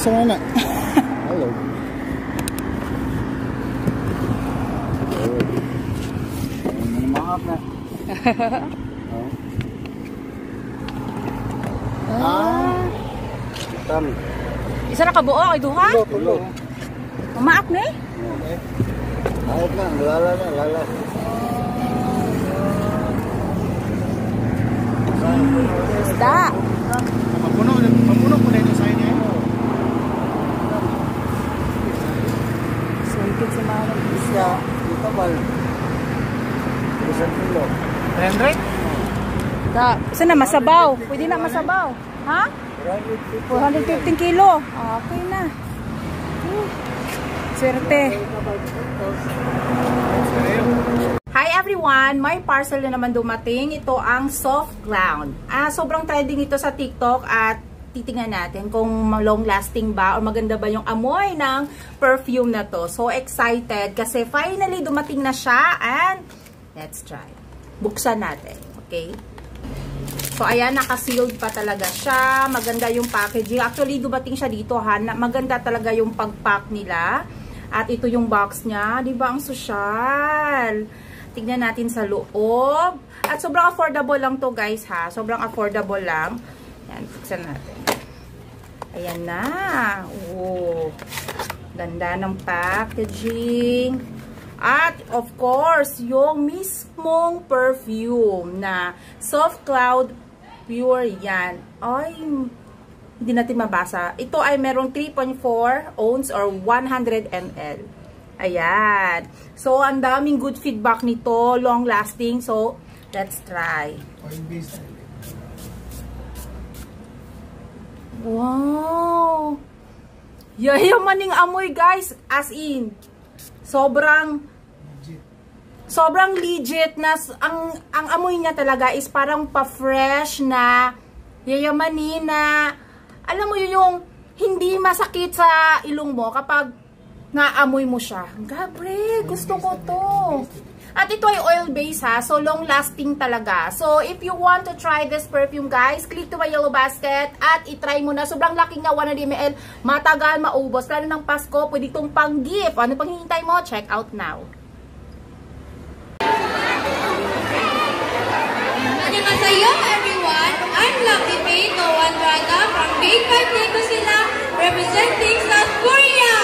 sana. Hello. Maaf na. Tam. Isa na kabuo kay duha? Tulo. Maak na eh. Ayos na, lala na, lala. Isda. Mapuno po na ito sa inyo. So, ikit si mga isda. Ito ba? Isang kilo. 300? Isa na, masabaw. Pwede na masabaw. Ha? 415 kilo. Okay na. Swerte. Hi everyone! May parcel na naman dumating. Ito ang soft ground. Sobrang trending ito sa TikTok at titingnan natin kung long lasting ba o maganda ba yung amoy ng perfume na to. So excited kasi finally dumating na siya and let's try. Buksan natin. Okay? So, ayan, naka-sealed pa talaga siya. Maganda yung packaging. Actually, dumating siya dito, ha. Maganda talaga yung pag-pack nila. At ito yung box niya. Diba? Ang sosyal. Tignan natin sa loob. At sobrang affordable lang to, guys, ha. Sobrang affordable lang. Ayan, buksan natin. Ayan na. Oh. Ganda ng packaging. At, of course, yung mismong perfume na Soft Cloud Pure yan. Ay, hindi natin mabasa. Ito ay merong 3.4 ounce or 100 ml. Ayan. So, ang daming good feedback nito. Long lasting. So, let's try. Wow! Yayamaning amoy, guys. As in, sobrang legit na ang amoy niya talaga is parang pa-fresh na yayamanin na alam mo yung hindi masakit sa ilong mo kapag naamoy mo siya. Gabriel, gusto ko to. At ito ay oil base ha, so long lasting talaga. So if you want to try this perfume guys, click to my yellow basket at itry mo na. Sobrang laki nga, 100 ml, matagal maubos. Lalo ng Pasko, pwede itong pang-gift. Ano pang hinihintay mo? Check out now. Annyeonghaseyo everyone, I'm Lucky May Noandraga from Big 5 Negosila, representing South Korea.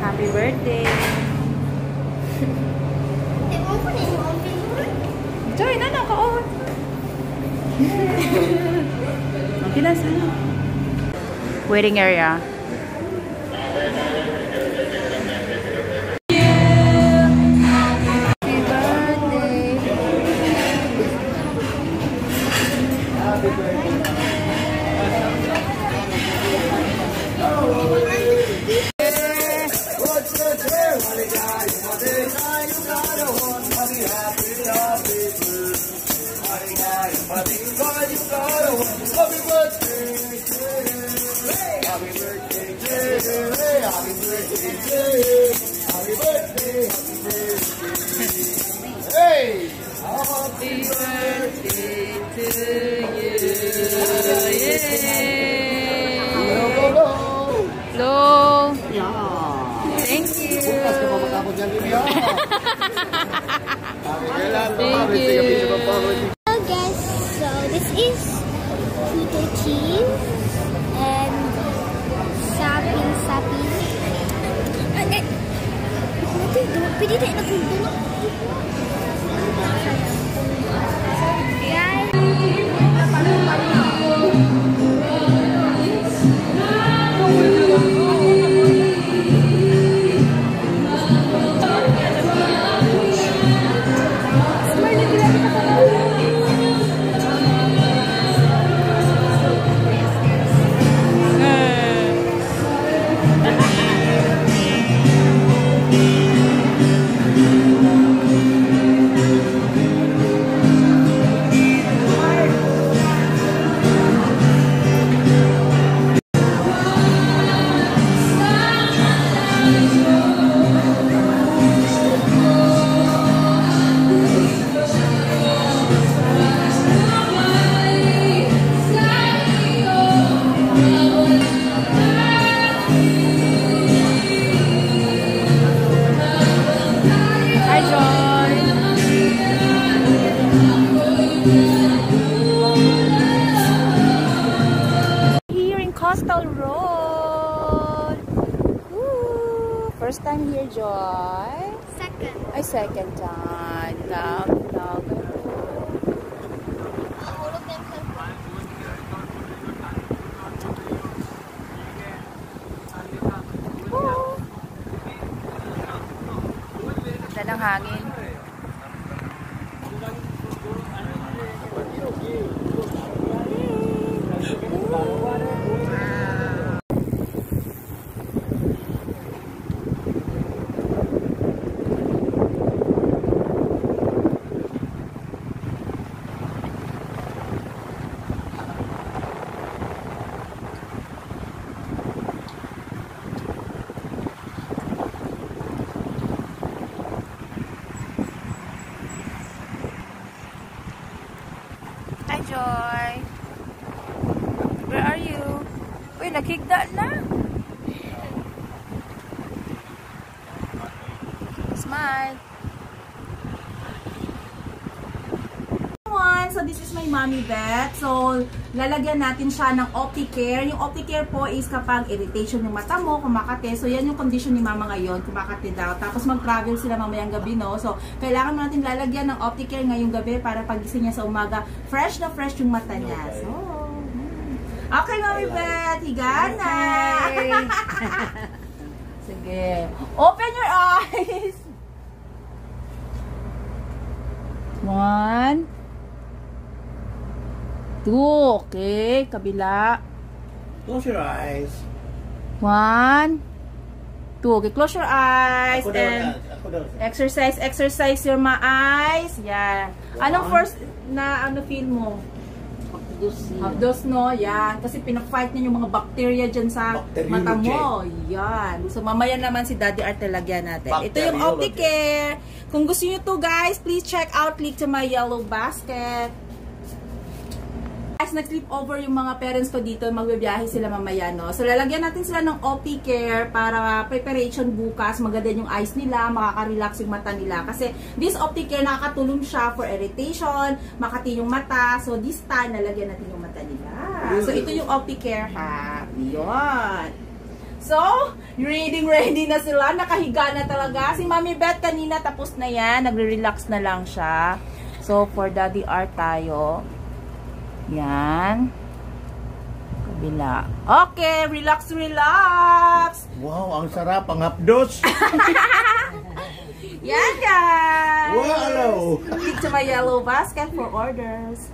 Happy birthday! Joy, na ka-on! Waiting area. Hello. Thank you. Thank you. Hello guys, so this is keto cheese and sapin. Pwede tayo na kung dito. Smile Here in Coastal Road. Woo! First time here, Joy? Second. Ay, second time. Love. Mahulog na yung cellphone. Ganda ng hangin. Hi, Joy. Where are you? Uy, nakikda na. Smile. So this is my mommy bed. So lalagyan natin siya ng Opticare. Yung Opticare po is kapag irritation yung mata mo, kumakate. So yan yung condition ni mama ngayon, kumakate daw. Tapos mag-travel sila mamayang gabi, no? So kailangan natin lalagyan ng Opticare ngayong gabi para pagising niya sa umaga, fresh na fresh yung mata niya. So okay, mommy bed, higa na. Sige. Open your eyes. 1, 2, okay, kabila. Close your eyes. 1, 2, okay, close your eyes Ako daw, and ako daw. exercise your eyes. Yan. Anong first na feel mo? Hapdos, no? Yan. Kasi pinafight niya yung mga bacteria dyan sa mata mo. Yan. So, mamaya naman si Daddy Art lagyan natin. Ito yung Opticare. Kung gusto nyo to, guys, please check out link to my yellow basket. Guys, nag-sleep over yung mga parents ko dito, magbibiyahe sila mamaya, no? So, lalagyan natin sila ng Opticare para preparation bukas, maganda yung eyes nila, makaka-relax yung mata nila. Kasi, this Opticare, nakakatulong siya for irritation, makati yung mata. So, this time, lalagyan natin yung mata nila. So, ito yung Opticare, ha? Yun. So, ready na sila. Nakahiga na talaga. Si Mami Beth kanina, tapos na yan. Nagre-relax na lang siya. So, for Daddy Art tayo. Yan. Kabila. Okay, relax. Wow, ang sarap, ang hapdos. Yan, guys. Wow. Click to my yellow basket for orders.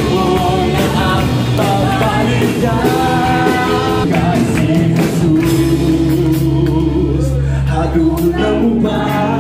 mo na ang papalitan. Kasi Jesus, hadulan mo ba